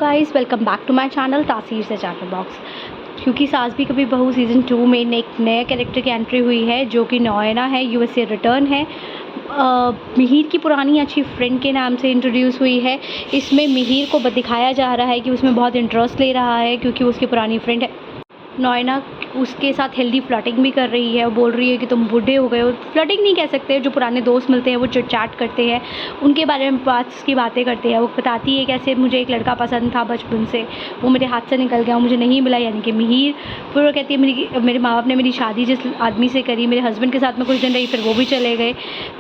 Guys, welcome back to my channel तासीर से chatter box. क्योंकि सास भी कभी बहू सीज़न 2 में एक नए कैरेक्टर की एंट्री हुई है जो कि नोएना है, यूएस से रिटर्न है। मिहिर की पुरानी अच्छी फ्रेंड के नाम से इंट्रोड्यूस हुई है। इसमें मिहिर को दिखाया जा रहा है कि उसमें बहुत इंटरेस्ट ले रहा है क्योंकि उसकी पुरानी फ्रेंड है नोएना उसके साथ हेल्दी फ्लर्टिंग भी कर रही है। वो बोल रही है कि तुम बूढ़े हो गए हो। फ्लर्टिंग नहीं कह सकते, जो पुराने दोस्त मिलते हैं वो चिट चैट करते हैं, उनके बारे में की बातें करते हैं। वो बताती है कैसे मुझे एक लड़का पसंद था बचपन से, वो मेरे हाथ से निकल गया, मुझे नहीं मिला, यानी कि मिहिर। फिर वो कहती है मेरे माँ बाप ने मेरी शादी जिस आदमी से करी, मेरे हस्बैंड के साथ में कुछ दिन रही, फिर वो भी चले गए।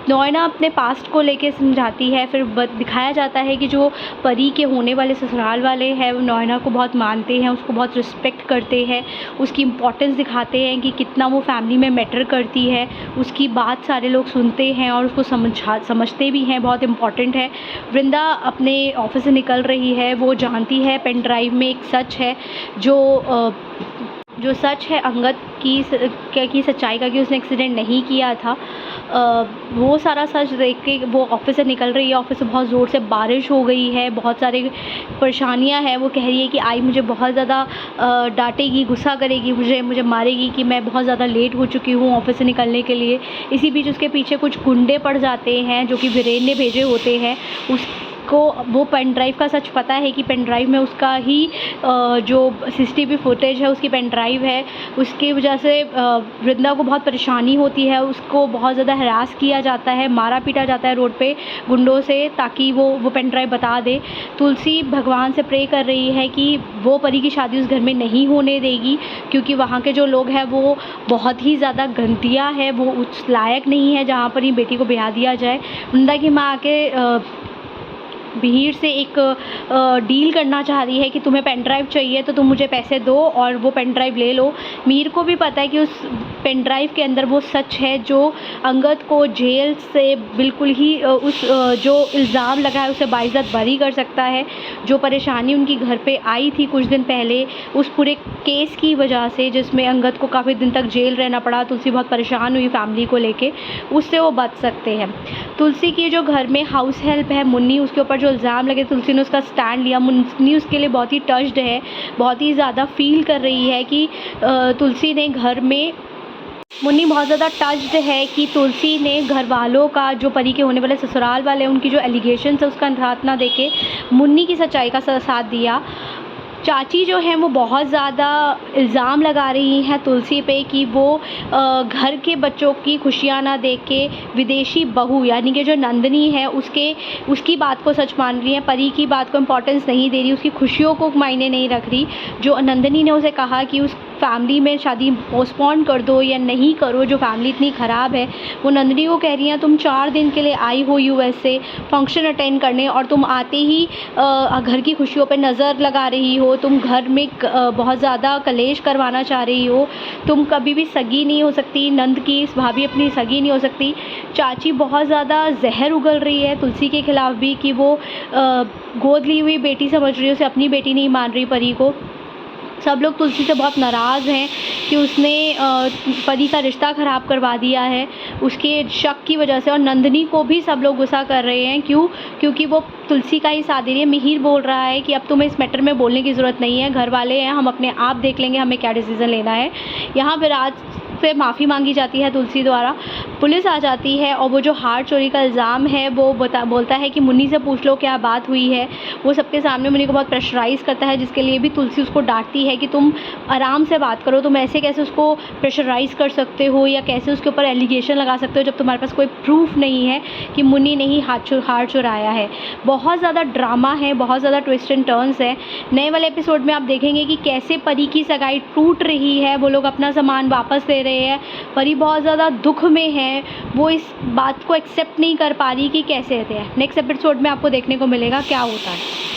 नोएना अपने पास्ट को लेके समझाती है। फिर दिखाया जाता है कि जो परी के होने वाले ससुराल वाले हैं वो नोएना को बहुत मानते हैं, उसको बहुत रिस्पेक्ट करते हैं, उसकी इम्पोर्टेंस दिखाते हैं कि कितना वो फैमिली में मैटर करती है। उसकी बात सारे लोग सुनते हैं और उसको समझते भी हैं, बहुत इम्पॉर्टेंट है। वृंदा अपने ऑफिस से निकल रही है। वो जानती है पेन ड्राइव में एक सच है, जो सच है अंगद की सच्चाई का, कि उसने एक्सीडेंट नहीं किया था। वो सारा सच देख के वो ऑफिस से निकल रही है। ऑफिस से बहुत ज़ोर से बारिश हो गई है, बहुत सारी परेशानियां हैं। वो कह रही है कि आई मुझे बहुत ज़्यादा डांटेगी, गुस्सा करेगी, मुझे मारेगी कि मैं बहुत ज़्यादा लेट हो चुकी हूँ ऑफिस से निकलने के लिए। इसी बीच उसके पीछे कुछ गुंडे पड़ जाते हैं जो कि वीरेन ने भेजे होते हैं। उसको वो पेन ड्राइव का सच पता है कि पेन ड्राइव में उसका ही जो सीसीटीवी फुटेज है उसकी पेन ड्राइव है। उसकी वजह से वृंदा को बहुत परेशानी होती है। उसको बहुत ज़्यादा हरास किया जाता है, मारा पीटा जाता है रोड पे गुंडों से, ताकि वो पेन ड्राइव बता दे। तुलसी भगवान से प्रे कर रही है कि वो परी की शादी उस घर में नहीं होने देगी, क्योंकि वहाँ के जो लोग हैं वो बहुत ही ज़्यादा घंटिया है, वो उस लायक नहीं है जहाँ पर ही बेटी को ब्याह दिया जाए। वृंदा की माँ आके मिहिर से एक डील करना चाह रही है कि तुम्हें पेन ड्राइव चाहिए तो तुम मुझे पैसे दो और वो पेन ड्राइव ले लो। मिहिर को भी पता है कि उस पेन ड्राइव के अंदर वो सच है जो अंगद को जेल से बिल्कुल ही जो इल्ज़ाम लगा है उसे बाइज़्ज़त बरी कर सकता है। जो परेशानी उनकी घर पे आई थी कुछ दिन पहले उस पूरे केस की वजह से, जिसमें अंगद को काफ़ी दिन तक जेल रहना पड़ा, तुलसी बहुत परेशान हुई फैमिली को लेके, उससे वो बच सकते हैं। तुलसी की जो घर में हाउस हेल्प है मुन्नी, उसके ऊपर जो इल्ज़ाम लगे तुलसी ने उसका स्टैंड लिया। मुन्नी उसके लिए बहुत ही टच्ड है, बहुत ही ज़्यादा फील कर रही है कि तुलसी ने घर में मुन्नी बहुत ज़्यादा टच्ड है कि तुलसी ने घर वालों का, जो परी के होने वाले ससुराल वाले, उनकी जो एलिगेशन है उसका साथ ना देके मुन्नी की सच्चाई का साथ दिया। चाची जो है वो बहुत ज़्यादा इल्ज़ाम लगा रही हैं तुलसी पे कि वो घर के बच्चों की खुशियाँ ना देख के विदेशी बहू यानी कि जो नंदिनी है उसकी बात को सच मान रही है, परी की बात को इम्पोर्टेंस नहीं दे रही, उसकी खुशियों को मायने नहीं रख रही। जो नंदिनी ने उसे कहा कि उस फैमिली में शादी पोस्टपोन कर दो या नहीं करो, जो फैमिली इतनी ख़राब है, वो नंदिनी को कह रही हैं तुम 4 दिन के लिए आई हो यूएस से फंक्शन अटेंड करने और तुम आते ही घर की खुशियों पे नज़र लगा रही हो, तुम घर में बहुत ज़्यादा कलेश करवाना चाह रही हो, तुम कभी भी सगी नहीं हो सकती, नंद की इस भाभी अपनी सगी नहीं हो सकती। चाची बहुत ज़्यादा जहर उगल रही है तुलसी के ख़िलाफ़ भी कि वो गोद ली हुई बेटी समझ रही है, उसे अपनी बेटी नहीं मान रही परी को। सब लोग तुलसी से बहुत नाराज़ हैं कि उसने परी का रिश्ता ख़राब करवा दिया है उसके शक की वजह से, और नंदिनी को भी सब लोग गुस्सा कर रहे हैं। क्योंकि वो तुलसी का ही साथ दे रही है। मिहिर बोल रहा है कि अब तुम्हें इस मैटर में बोलने की ज़रूरत नहीं है, घर वाले हैं, हम अपने आप देख लेंगे हमें क्या डिसीज़न लेना है। यहाँ पर आज से माफ़ी मांगी जाती है तुलसी द्वारा। पुलिस आ जाती है और वो जो हार चोरी का इल्ज़ाम है वो बोलता है कि मुन्नी से पूछ लो क्या बात हुई है। वो सबके सामने मुन्नी को बहुत प्रेशराइज़ करता है, जिसके लिए भी तुलसी उसको डांटती है कि तुम आराम से बात करो, तुम ऐसे कैसे उसको प्रेशराइज़ कर सकते हो या कैसे उसके ऊपर एलिगेशन लगा सकते हो जब तुम्हारे पास कोई प्रूफ नहीं है कि मुन्नी ने ही हार चुराया है। बहुत ज़्यादा ड्रामा है, बहुत ज़्यादा ट्विस्ट एंड टर्न्स है। नए वाले एपिसोड में आप देखेंगे कि कैसे परी की सगाई टूट रही है, वो लोग अपना सामान वापस ले रहे हैं। परी बहुत ज़्यादा दुख में है, वो इस बात को एक्सेप्ट नहीं कर पा रही कि कैसे थे। नेक्स्ट एपिसोड में आपको देखने को मिलेगा क्या होता है।